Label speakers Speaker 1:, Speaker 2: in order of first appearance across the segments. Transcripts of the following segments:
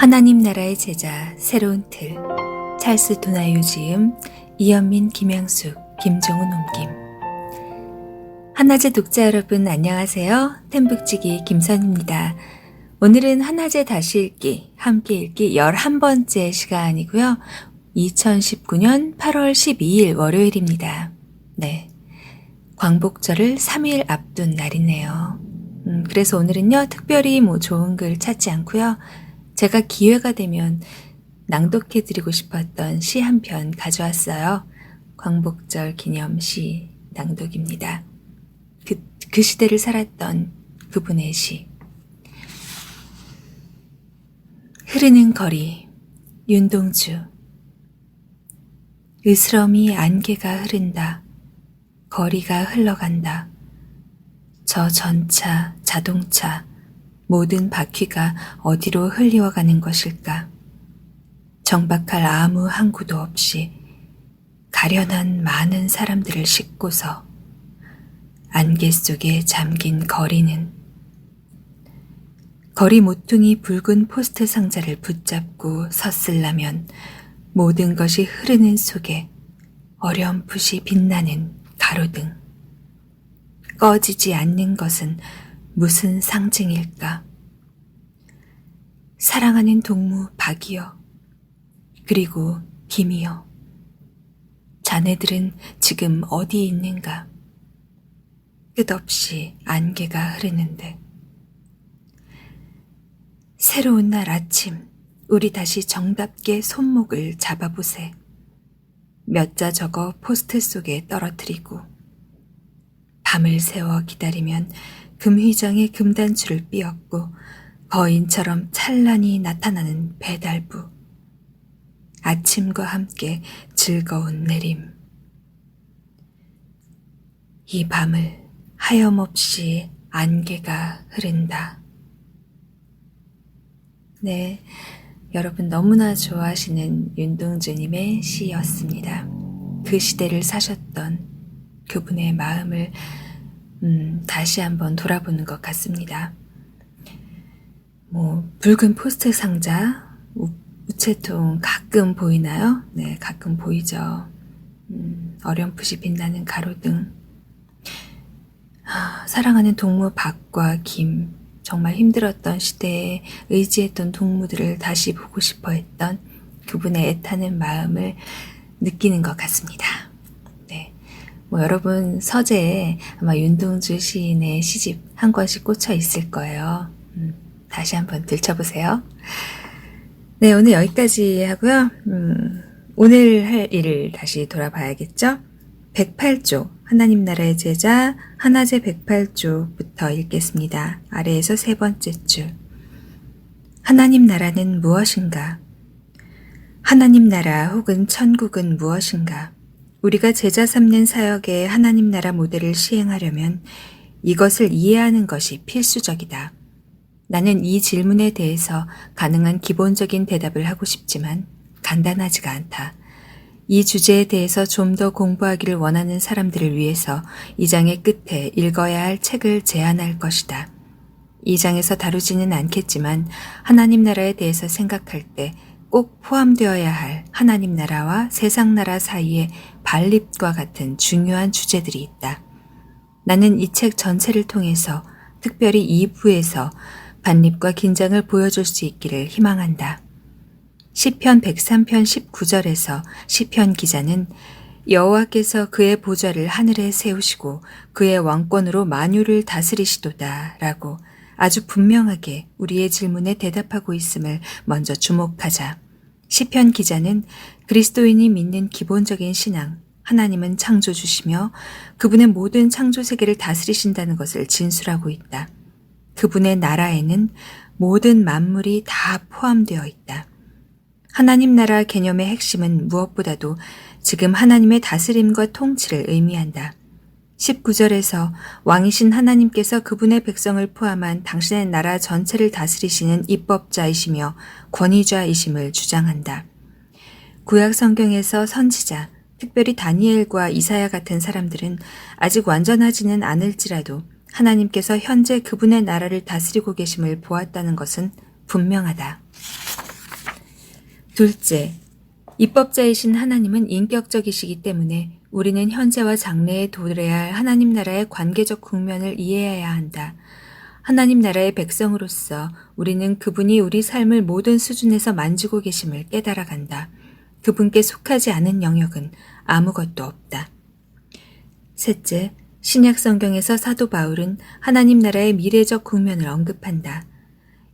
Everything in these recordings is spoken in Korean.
Speaker 1: 하나님 나라의 제자 새로운 틀 찰스 도나유 지음 이현민 김양숙 김종훈 옮김. 한낮의 독자 여러분 안녕하세요. 템북지기 김선입니다. 오늘은 한낮의 다시 읽기 함께 읽기 11번째 시간이고요. 2019년 8월 12일 월요일입니다. 네, 광복절을 3일 앞둔 날이네요. 그래서 오늘은요 특별히 좋은 글 찾지 않고요. 제가 기회가 되면 낭독해드리고 싶었던 시 한 편 가져왔어요. 광복절 기념 시 낭독입니다. 그 시대를 살았던 그분의 시. 흐르는 거리, 윤동주. 으스러미 안개가 흐른다. 거리가 흘러간다. 저 전차, 자동차, 모든 바퀴가 어디로 흘리워가는 것일까? 정박할 아무 항구도 없이 가련한 많은 사람들을 싣고서 안개 속에 잠긴 거리는 거리 모퉁이 붉은 포스트 상자를 붙잡고 섰으려면 모든 것이 흐르는 속에 어렴풋이 빛나는 가로등. 꺼지지 않는 것은 무슨 상징일까? 사랑하는 동무 박이여, 그리고 김이여, 자네들은 지금 어디에 있는가? 끝없이 안개가 흐르는데. 새로운 날 아침, 우리 다시 정답게 손목을 잡아보세. 몇 자 적어 포스트 속에 떨어뜨리고 밤을 새워 기다리면 금휘장의 금단추를 삐었고 거인처럼 찬란히 나타나는 배달부. 아침과 함께 즐거운 내림. 이 밤을 하염없이 안개가 흐른다. 네, 여러분 너무나 좋아하시는 윤동주님의 시였습니다. 그 시대를 사셨던 그분의 마음을 다시 한번 돌아보는 것 같습니다. 붉은 포스트 상자, 우체통 가끔 보이나요? 네, 가끔 보이죠. 어렴풋이 빛나는 가로등. 사랑하는 동무 박과 김, 정말 힘들었던 시대에 의지했던 동무들을 다시 보고 싶어 했던 그분의 애타는 마음을 느끼는 것 같습니다. 네, 여러분 서재에 아마 윤동주 시인의 시집 한 권씩 꽂혀 있을 거예요. 다시 한번 들춰보세요. 네, 오늘 여기까지 하고요. 오늘 할 일을 다시 돌아봐야겠죠? 108조, 하나님 나라의 제자, 한낮의 108조부터 읽겠습니다. 아래에서 세 번째 줄. 하나님 나라는 무엇인가? 하나님 나라 혹은 천국은 무엇인가? 우리가 제자 삼는 사역에 하나님 나라 모델을 시행하려면 이것을 이해하는 것이 필수적이다. 나는 이 질문에 대해서 가능한 기본적인 대답을 하고 싶지만 간단하지가 않다. 이 주제에 대해서 좀 더 공부하기를 원하는 사람들을 위해서 이 장의 끝에 읽어야 할 책을 제안할 것이다. 이 장에서 다루지는 않겠지만 하나님 나라에 대해서 생각할 때 꼭 포함되어야 할 하나님 나라와 세상 나라 사이의 반립과 같은 중요한 주제들이 있다. 나는 이 책 전체를 통해서 특별히 2부에서 반립과 긴장을 보여줄 수 있기를 희망한다. 시편 103편 19절에서 시편 기자는 여호와께서 그의 보좌를 하늘에 세우시고 그의 왕권으로 만유를 다스리시도다 라고 아주 분명하게 우리의 질문에 대답하고 있음을 먼저 주목하자. 시편 기자는 그리스도인이 믿는 기본적인 신앙, 하나님은 창조주시며 그분의 모든 창조 세계를 다스리신다는 것을 진술하고 있다. 그분의 나라에는 모든 만물이 다 포함되어 있다. 하나님 나라 개념의 핵심은 무엇보다도 지금 하나님의 다스림과 통치를 의미한다. 19절에서 왕이신 하나님께서 그분의 백성을 포함한 당신의 나라 전체를 다스리시는 입법자이시며 권위자이심을 주장한다. 구약 성경에서 선지자, 특별히 다니엘과 이사야 같은 사람들은 아직 완전하지는 않을지라도 하나님께서 현재 그분의 나라를 다스리고 계심을 보았다는 것은 분명하다. 둘째, 입법자이신 하나님은 인격적이시기 때문에 우리는 현재와 장래에 도래해야 할 하나님 나라의 관계적 국면을 이해해야 한다. 하나님 나라의 백성으로서 우리는 그분이 우리 삶을 모든 수준에서 만지고 계심을 깨달아 간다. 그분께 속하지 않은 영역은 아무것도 없다. 셋째, 신약 성경에서 사도 바울은 하나님 나라의 미래적 국면을 언급한다.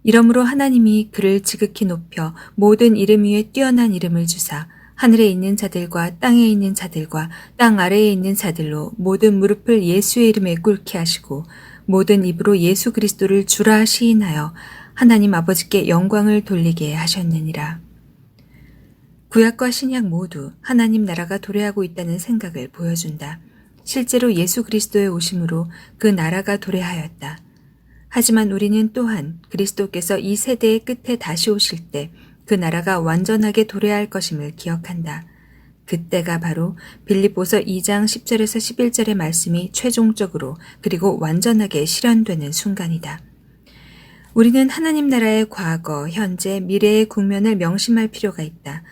Speaker 1: 이러므로 하나님이 그를 지극히 높여 모든 이름 위에 뛰어난 이름을 주사 하늘에 있는 자들과 땅에 있는 자들과 땅 아래에 있는 자들로 모든 무릎을 예수의 이름에 꿇게 하시고 모든 입으로 예수 그리스도를 주라 시인하여 하나님 아버지께 영광을 돌리게 하셨느니라. 구약과 신약 모두 하나님 나라가 도래하고 있다는 생각을 보여준다. 실제로 예수 그리스도의 오심으로 그 나라가 도래하였다. 하지만 우리는 또한 그리스도께서 이 세대의 끝에 다시 오실 때 그 나라가 완전하게 도래할 것임을 기억한다. 그때가 바로 빌립보서 2장 10절에서 11절의 말씀이 최종적으로 그리고 완전하게 실현되는 순간이다. 우리는 하나님 나라의 과거, 현재, 미래의 국면을 명심할 필요가 있다.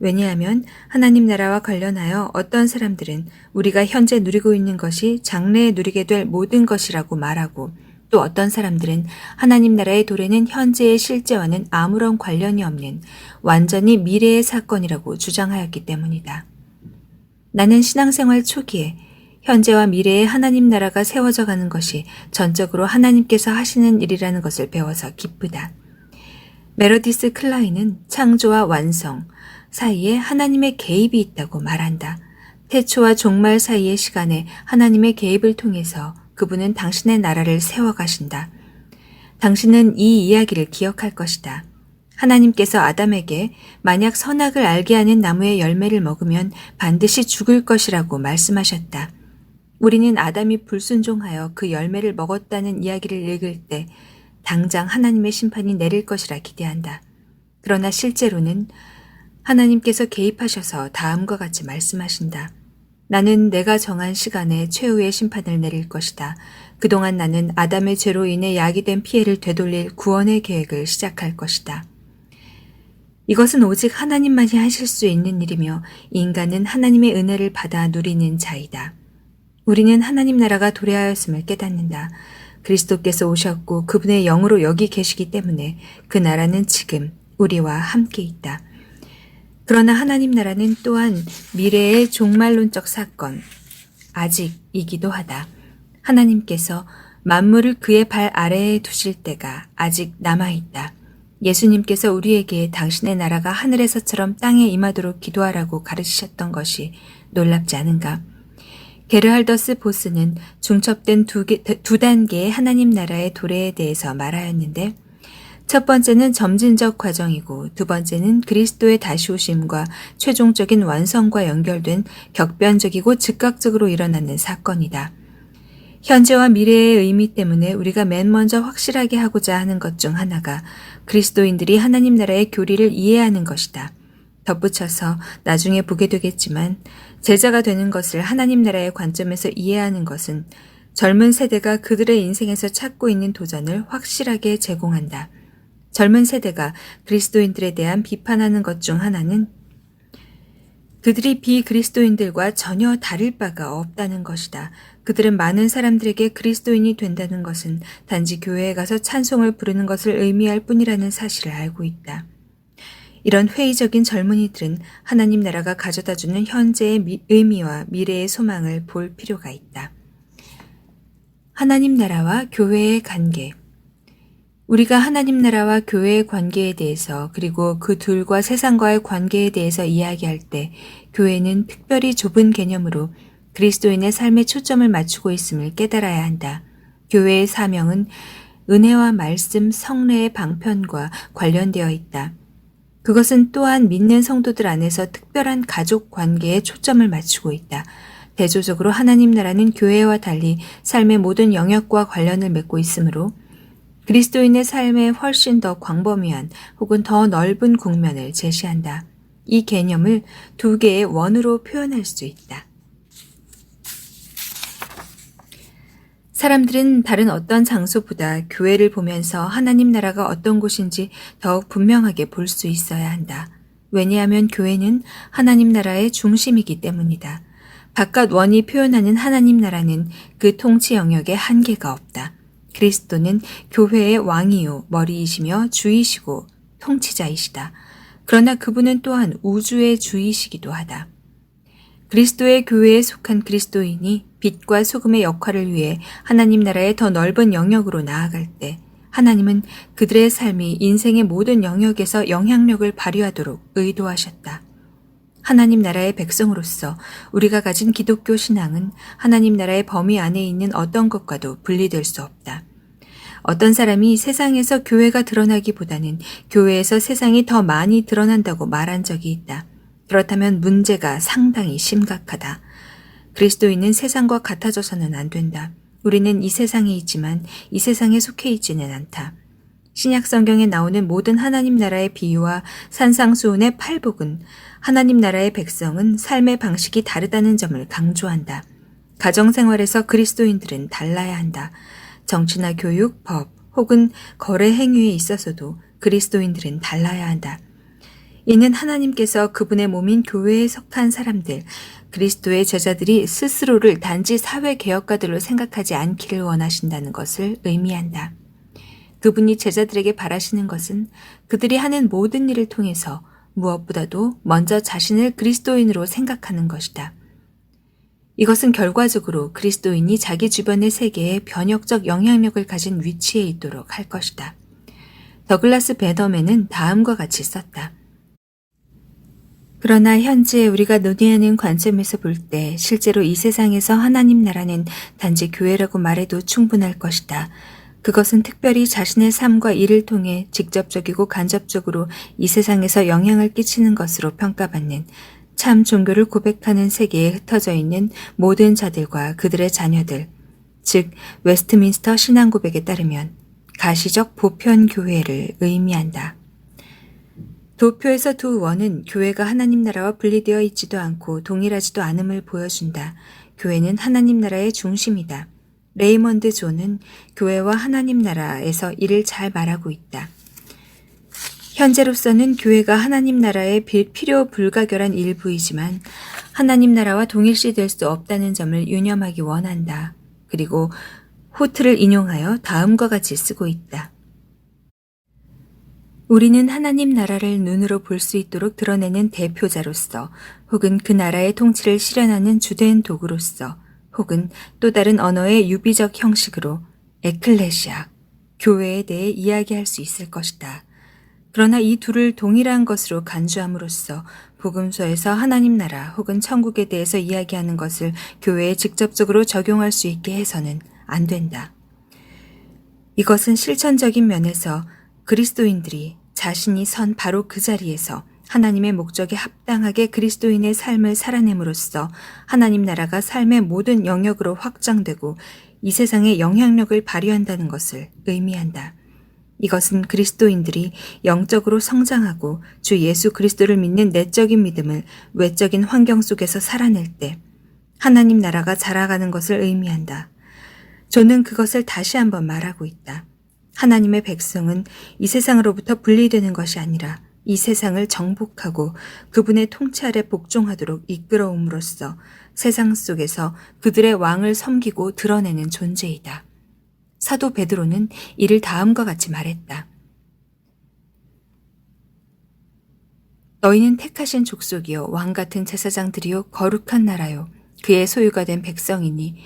Speaker 1: 왜냐하면 하나님 나라와 관련하여 어떤 사람들은 우리가 현재 누리고 있는 것이 장래에 누리게 될 모든 것이라고 말하고 또 어떤 사람들은 하나님 나라의 도래는 현재의 실제와는 아무런 관련이 없는 완전히 미래의 사건이라고 주장하였기 때문이다. 나는 신앙생활 초기에 현재와 미래의 하나님 나라가 세워져 가는 것이 전적으로 하나님께서 하시는 일이라는 것을 배워서 기쁘다. 메러디스 클라인은 창조와 완성 사이에 하나님의 개입이 있다고 말한다. 태초와 종말 사이의 시간에 하나님의 개입을 통해서 그분은 당신의 나라를 세워가신다. 당신은 이 이야기를 기억할 것이다. 하나님께서 아담에게 만약 선악을 알게 하는 나무의 열매를 먹으면 반드시 죽을 것이라고 말씀하셨다. 우리는 아담이 불순종하여 그 열매를 먹었다는 이야기를 읽을 때 당장 하나님의 심판이 내릴 것이라 기대한다. 그러나 실제로는 하나님께서 개입하셔서 다음과 같이 말씀하신다. 나는 내가 정한 시간에 최후의 심판을 내릴 것이다. 그동안 나는 아담의 죄로 인해 야기된 피해를 되돌릴 구원의 계획을 시작할 것이다. 이것은 오직 하나님만이 하실 수 있는 일이며 인간은 하나님의 은혜를 받아 누리는 자이다. 우리는 하나님 나라가 도래하였음을 깨닫는다. 그리스도께서 오셨고 그분의 영으로 여기 계시기 때문에 그 나라는 지금 우리와 함께 있다. 그러나 하나님 나라는 또한 미래의 종말론적 사건, 아직이기도 하다. 하나님께서 만물을 그의 발 아래에 두실 때가 아직 남아있다. 예수님께서 우리에게 당신의 나라가 하늘에서처럼 땅에 임하도록 기도하라고 가르치셨던 것이 놀랍지 않은가? 게르할더스 보스는 중첩된 두 단계의 하나님 나라의 도래에 대해서 말하였는데 첫 번째는 점진적 과정이고 두 번째는 그리스도의 다시 오심과 최종적인 완성과 연결된 격변적이고 즉각적으로 일어나는 사건이다. 현재와 미래의 의미 때문에 우리가 맨 먼저 확실하게 하고자 하는 것 중 하나가 그리스도인들이 하나님 나라의 교리를 이해하는 것이다. 덧붙여서 나중에 보게 되겠지만 제자가 되는 것을 하나님 나라의 관점에서 이해하는 것은 젊은 세대가 그들의 인생에서 찾고 있는 도전을 확실하게 제공한다. 젊은 세대가 그리스도인들에 대한 비판하는 것 중 하나는 그들이 비그리스도인들과 전혀 다를 바가 없다는 것이다. 그들은 많은 사람들에게 그리스도인이 된다는 것은 단지 교회에 가서 찬송을 부르는 것을 의미할 뿐이라는 사실을 알고 있다. 이런 회의적인 젊은이들은 하나님 나라가 가져다주는 현재의 의미와 미래의 소망을 볼 필요가 있다. 하나님 나라와 교회의 관계. 우리가 하나님 나라와 교회의 관계에 대해서 그리고 그 둘과 세상과의 관계에 대해서 이야기할 때 교회는 특별히 좁은 개념으로 그리스도인의 삶에 초점을 맞추고 있음을 깨달아야 한다. 교회의 사명은 은혜와 말씀, 성례의 방편과 관련되어 있다. 그것은 또한 믿는 성도들 안에서 특별한 가족 관계에 초점을 맞추고 있다. 대조적으로 하나님 나라는 교회와 달리 삶의 모든 영역과 관련을 맺고 있으므로 그리스도인의 삶에 훨씬 더 광범위한 혹은 더 넓은 국면을 제시한다. 이 개념을 두 개의 원으로 표현할 수 있다. 사람들은 다른 어떤 장소보다 교회를 보면서 하나님 나라가 어떤 곳인지 더욱 분명하게 볼 수 있어야 한다. 왜냐하면 교회는 하나님 나라의 중심이기 때문이다. 바깥 원이 표현하는 하나님 나라는 그 통치 영역에 한계가 없다. 그리스도는 교회의 왕이요 머리이시며 주이시고 통치자이시다. 그러나 그분은 또한 우주의 주이시기도 하다. 그리스도의 교회에 속한 그리스도인이 빛과 소금의 역할을 위해 하나님 나라의 더 넓은 영역으로 나아갈 때 하나님은 그들의 삶이 인생의 모든 영역에서 영향력을 발휘하도록 의도하셨다. 하나님 나라의 백성으로서 우리가 가진 기독교 신앙은 하나님 나라의 범위 안에 있는 어떤 것과도 분리될 수 없다. 어떤 사람이 세상에서 교회가 드러나기보다는 교회에서 세상이 더 많이 드러난다고 말한 적이 있다. 그렇다면 문제가 상당히 심각하다. 그리스도인은 세상과 같아져서는 안 된다. 우리는 이 세상에 있지만 이 세상에 속해 있지는 않다. 신약 성경에 나오는 모든 하나님 나라의 비유와 산상수훈의 팔복은 하나님 나라의 백성은 삶의 방식이 다르다는 점을 강조한다. 가정생활에서 그리스도인들은 달라야 한다. 정치나 교육, 법 혹은 거래 행위에 있어서도 그리스도인들은 달라야 한다. 이는 하나님께서 그분의 몸인 교회에 속한 사람들, 그리스도의 제자들이 스스로를 단지 사회개혁가들로 생각하지 않기를 원하신다는 것을 의미한다. 그분이 제자들에게 바라시는 것은 그들이 하는 모든 일을 통해서 무엇보다도 먼저 자신을 그리스도인으로 생각하는 것이다. 이것은 결과적으로 그리스도인이 자기 주변의 세계에 변혁적 영향력을 가진 위치에 있도록 할 것이다. 더글라스 베더맨은 다음과 같이 썼다. 그러나 현재 우리가 논의하는 관점에서 볼 때 실제로 이 세상에서 하나님 나라는 단지 교회라고 말해도 충분할 것이다. 그것은 특별히 자신의 삶과 일을 통해 직접적이고 간접적으로 이 세상에서 영향을 끼치는 것으로 평가받는 참 종교를 고백하는 세계에 흩어져 있는 모든 자들과 그들의 자녀들, 즉 웨스트민스터 신앙고백에 따르면 가시적 보편교회를 의미한다. 도표에서 두 원은 교회가 하나님 나라와 분리되어 있지도 않고 동일하지도 않음을 보여준다. 교회는 하나님 나라의 중심이다. 레이먼드 존은 교회와 하나님 나라에서 이를 잘 말하고 있다. 현재로서는 교회가 하나님 나라의 필요 불가결한 일부이지만 하나님 나라와 동일시될 수 없다는 점을 유념하기 원한다. 그리고 호트를 인용하여 다음과 같이 쓰고 있다. 우리는 하나님 나라를 눈으로 볼 수 있도록 드러내는 대표자로서 혹은 그 나라의 통치를 실현하는 주된 도구로서 혹은 또 다른 언어의 유비적 형식으로 에클레시아, 교회에 대해 이야기할 수 있을 것이다. 그러나 이 둘을 동일한 것으로 간주함으로써 복음서에서 하나님 나라 혹은 천국에 대해서 이야기하는 것을 교회에 직접적으로 적용할 수 있게 해서는 안 된다. 이것은 실천적인 면에서 그리스도인들이 자신이 선 바로 그 자리에서 하나님의 목적에 합당하게 그리스도인의 삶을 살아냄으로써 하나님 나라가 삶의 모든 영역으로 확장되고 이 세상에 영향력을 발휘한다는 것을 의미한다. 이것은 그리스도인들이 영적으로 성장하고 주 예수 그리스도를 믿는 내적인 믿음을 외적인 환경 속에서 살아낼 때 하나님 나라가 자라가는 것을 의미한다. 저는 그것을 다시 한번 말하고 있다. 하나님의 백성은 이 세상으로부터 분리되는 것이 아니라 이 세상을 정복하고 그분의 통치 아래 복종하도록 이끌어옴으로써 세상 속에서 그들의 왕을 섬기고 드러내는 존재이다. 사도 베드로는 이를 다음과 같이 말했다. 너희는 택하신 족속이요 왕 같은 제사장들이요 거룩한 나라요 그의 소유가 된 백성이니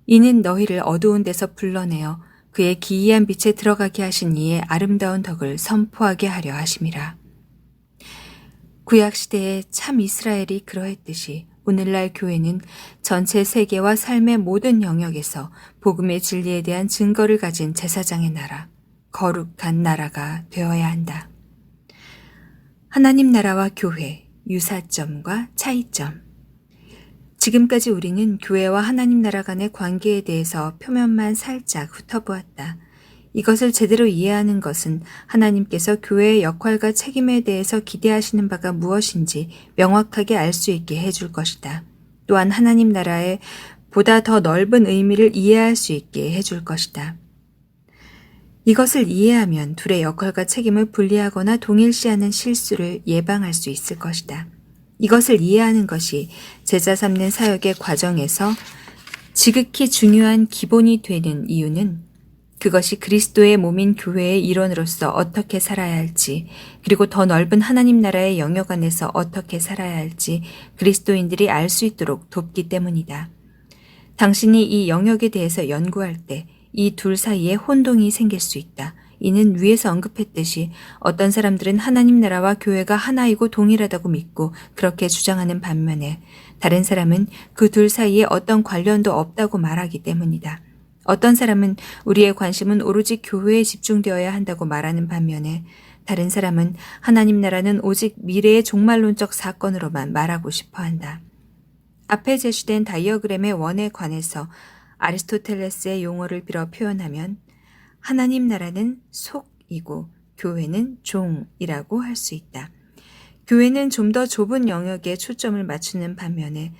Speaker 1: 이는 너희를 어두운 데서 불러내어 그의 기이한 빛에 들어가게 하신 이의 아름다운 덕을 선포하게 하려 하심이라. 구약시대의 참 이스라엘이 그러했듯이 오늘날 교회는 전체 세계와 삶의 모든 영역에서 복음의 진리에 대한 증거를 가진 제사장의 나라, 거룩한 나라가 되어야 한다. 하나님 나라와 교회, 유사점과 차이점. 지금까지 우리는 교회와 하나님 나라 간의 관계에 대해서 표면만 살짝 훑어보았다. 이것을 제대로 이해하는 것은 하나님께서 교회의 역할과 책임에 대해서 기대하시는 바가 무엇인지 명확하게 알 수 있게 해줄 것이다. 또한 하나님 나라의 보다 더 넓은 의미를 이해할 수 있게 해줄 것이다. 이것을 이해하면 둘의 역할과 책임을 분리하거나 동일시하는 실수를 예방할 수 있을 것이다. 이것을 이해하는 것이 제자 삼는 사역의 과정에서 지극히 중요한 기본이 되는 이유는 그것이 그리스도의 몸인 교회의 일원으로서 어떻게 살아야 할지, 그리고 더 넓은 하나님 나라의 영역 안에서 어떻게 살아야 할지 그리스도인들이 알 수 있도록 돕기 때문이다. 당신이 이 영역에 대해서 연구할 때 이 둘 사이에 혼동이 생길 수 있다. 이는 위에서 언급했듯이 어떤 사람들은 하나님 나라와 교회가 하나이고 동일하다고 믿고 그렇게 주장하는 반면에 다른 사람은 그 둘 사이에 어떤 관련도 없다고 말하기 때문이다. 어떤 사람은 우리의 관심은 오로지 교회에 집중되어야 한다고 말하는 반면에 다른 사람은 하나님 나라는 오직 미래의 종말론적 사건으로만 말하고 싶어 한다. 앞에 제시된 다이어그램의 원에 관해서 아리스토텔레스의 용어를 빌어 표현하면 하나님 나라는 속이고 교회는 종이라고 할 수 있다. 교회는 좀 더 좁은 영역에 초점을 맞추는 반면에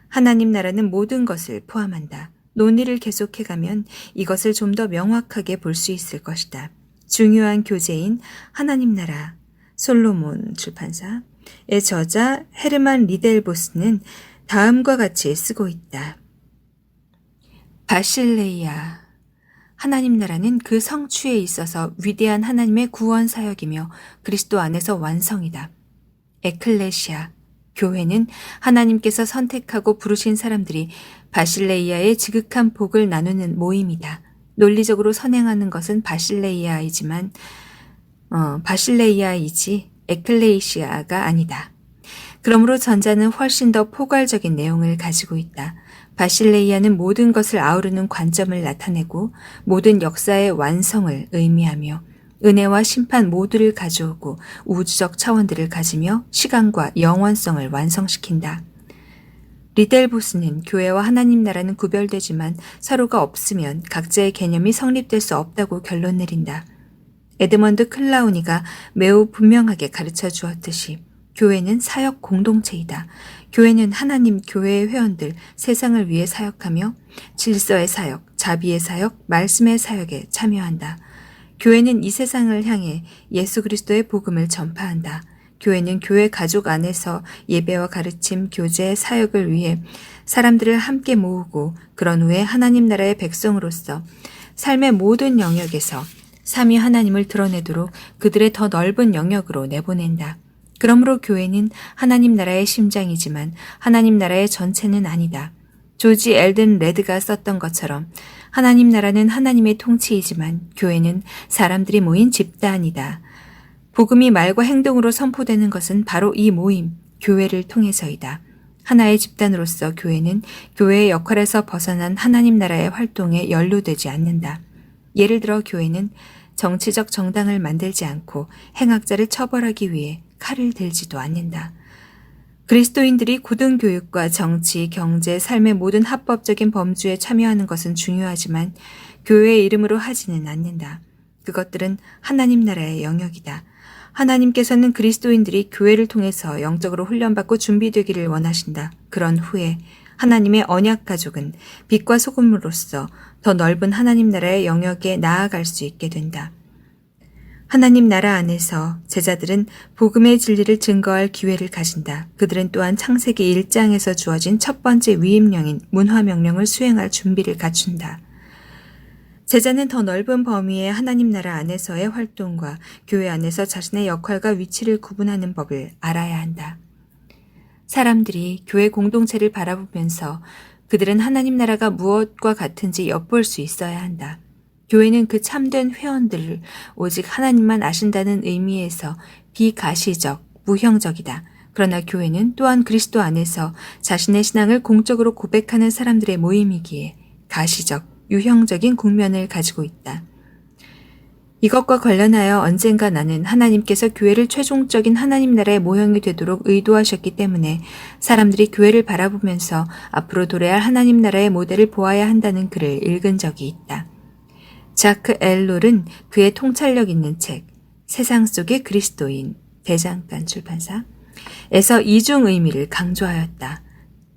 Speaker 1: 하나님 나라는 모든 것을 포함한다. 논의를 계속해가면 이것을 좀 더 명확하게 볼 수 있을 것이다. 중요한 교재인 하나님 나라, 솔로몬 출판사의 저자 헤르만 리델보스는 다음과 같이 쓰고 있다. 바실레이아, 하나님 나라는 그 성취에 있어서 위대한 하나님의 구원 사역이며 그리스도 안에서 완성이다. 에클레시아, 교회는 하나님께서 선택하고 부르신 사람들이 바실레이아의 지극한 복을 나누는 모임이다. 논리적으로 선행하는 것은 바실레이아이지 에클레시아가 아니다. 그러므로 전자는 훨씬 더 포괄적인 내용을 가지고 있다. 바실레이아는 모든 것을 아우르는 관점을 나타내고 모든 역사의 완성을 의미하며 은혜와 심판 모두를 가져오고 우주적 차원들을 가지며 시간과 영원성을 완성시킨다. 리델보스는 교회와 하나님 나라는 구별되지만 서로가 없으면 각자의 개념이 성립될 수 없다고 결론 내린다. 에드먼드 클라우니가 매우 분명하게 가르쳐 주었듯이 교회는 사역 공동체이다. 교회는 하나님 교회의 회원들, 세상을 위해 사역하며 질서의 사역, 자비의 사역, 말씀의 사역에 참여한다. 교회는 이 세상을 향해 예수 그리스도의 복음을 전파한다. 교회는 교회 가족 안에서 예배와 가르침, 교제, 사역을 위해 사람들을 함께 모으고 그런 후에 하나님 나라의 백성으로서 삶의 모든 영역에서 삼위 하나님을 드러내도록 그들의 더 넓은 영역으로 내보낸다. 그러므로 교회는 하나님 나라의 심장이지만 하나님 나라의 전체는 아니다. 조지 엘든 레드가 썼던 것처럼 하나님 나라는 하나님의 통치이지만 교회는 사람들이 모인 집단이다. 복음이 말과 행동으로 선포되는 것은 바로 이 모임, 교회를 통해서이다. 하나의 집단으로서 교회는 교회의 역할에서 벗어난 하나님 나라의 활동에 연루되지 않는다. 예를 들어 교회는 정치적 정당을 만들지 않고 행악자를 처벌하기 위해 칼을 들지도 않는다. 그리스도인들이 고등교육과 정치, 경제, 삶의 모든 합법적인 범주에 참여하는 것은 중요하지만 교회의 이름으로 하지는 않는다. 그것들은 하나님 나라의 영역이다. 하나님께서는 그리스도인들이 교회를 통해서 영적으로 훈련받고 준비되기를 원하신다. 그런 후에 하나님의 언약 가족은 빛과 소금으로서 더 넓은 하나님 나라의 영역에 나아갈 수 있게 된다. 하나님 나라 안에서 제자들은 복음의 진리를 증거할 기회를 가진다. 그들은 또한 창세기 1장에서 주어진 첫 번째 위임령인 문화명령을 수행할 준비를 갖춘다. 제자는 더 넓은 범위의 하나님 나라 안에서의 활동과 교회 안에서 자신의 역할과 위치를 구분하는 법을 알아야 한다. 사람들이 교회 공동체를 바라보면서 그들은 하나님 나라가 무엇과 같은지 엿볼 수 있어야 한다. 교회는 그 참된 회원들을 오직 하나님만 아신다는 의미에서 비가시적, 무형적이다. 그러나 교회는 또한 그리스도 안에서 자신의 신앙을 공적으로 고백하는 사람들의 모임이기에 가시적, 유형적인 국면을 가지고 있다. 이것과 관련하여 언젠가 나는 하나님께서 교회를 최종적인 하나님 나라의 모형이 되도록 의도하셨기 때문에 사람들이 교회를 바라보면서 앞으로 도래할 하나님 나라의 모델을 보아야 한다는 글을 읽은 적이 있다. 자크 엘롤은 그의 통찰력 있는 책 세상 속의 그리스도인 대장간 출판사에서 이중 의미를 강조하였다.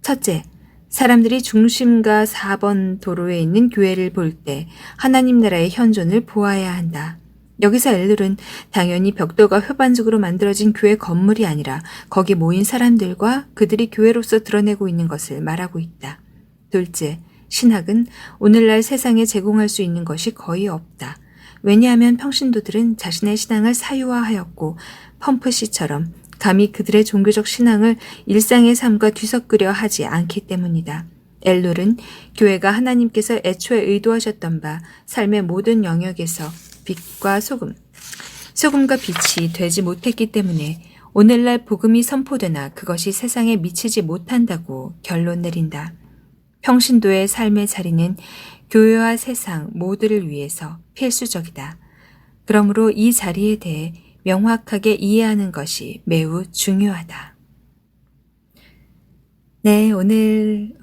Speaker 1: 첫째, 사람들이 중심가 4번 도로에 있는 교회를 볼 때 하나님 나라의 현존을 보아야 한다. 여기서 엘룰은 당연히 벽돌과 효반죽으로 만들어진 교회 건물이 아니라 거기 모인 사람들과 그들이 교회로서 드러내고 있는 것을 말하고 있다. 둘째, 신학은 오늘날 세상에 제공할 수 있는 것이 거의 없다. 왜냐하면 평신도들은 자신의 신앙을 사유화하였고 펌프시처럼 감히 그들의 종교적 신앙을 일상의 삶과 뒤섞으려 하지 않기 때문이다. 엘룰은 교회가 하나님께서 애초에 의도하셨던 바 삶의 모든 영역에서 빛과 소금과 빛이 되지 못했기 때문에 오늘날 복음이 선포되나 그것이 세상에 미치지 못한다고 결론 내린다. 평신도의 삶의 자리는 교회와 세상 모두를 위해서 필수적이다. 그러므로 이 자리에 대해 명확하게 이해하는 것이 매우 중요하다. 네, 오늘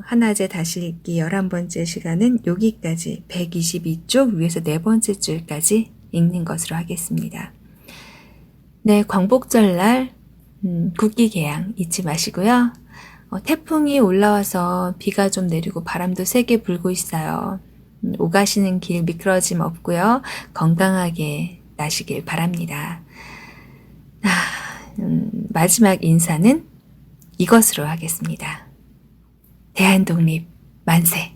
Speaker 1: 하나제 다시 읽기 11번째 시간은 여기까지 122쪽 위에서 4번째 줄까지 읽는 것으로 하겠습니다. 네, 광복절날 국기개양 잊지 마시고요. 태풍이 올라와서 비가 좀 내리고 바람도 세게 불고 있어요. 오가시는 길 미끄러짐 없고요. 건강하게 나시길 바랍니다. 마지막 인사는 이것으로 하겠습니다. 대한독립 만세!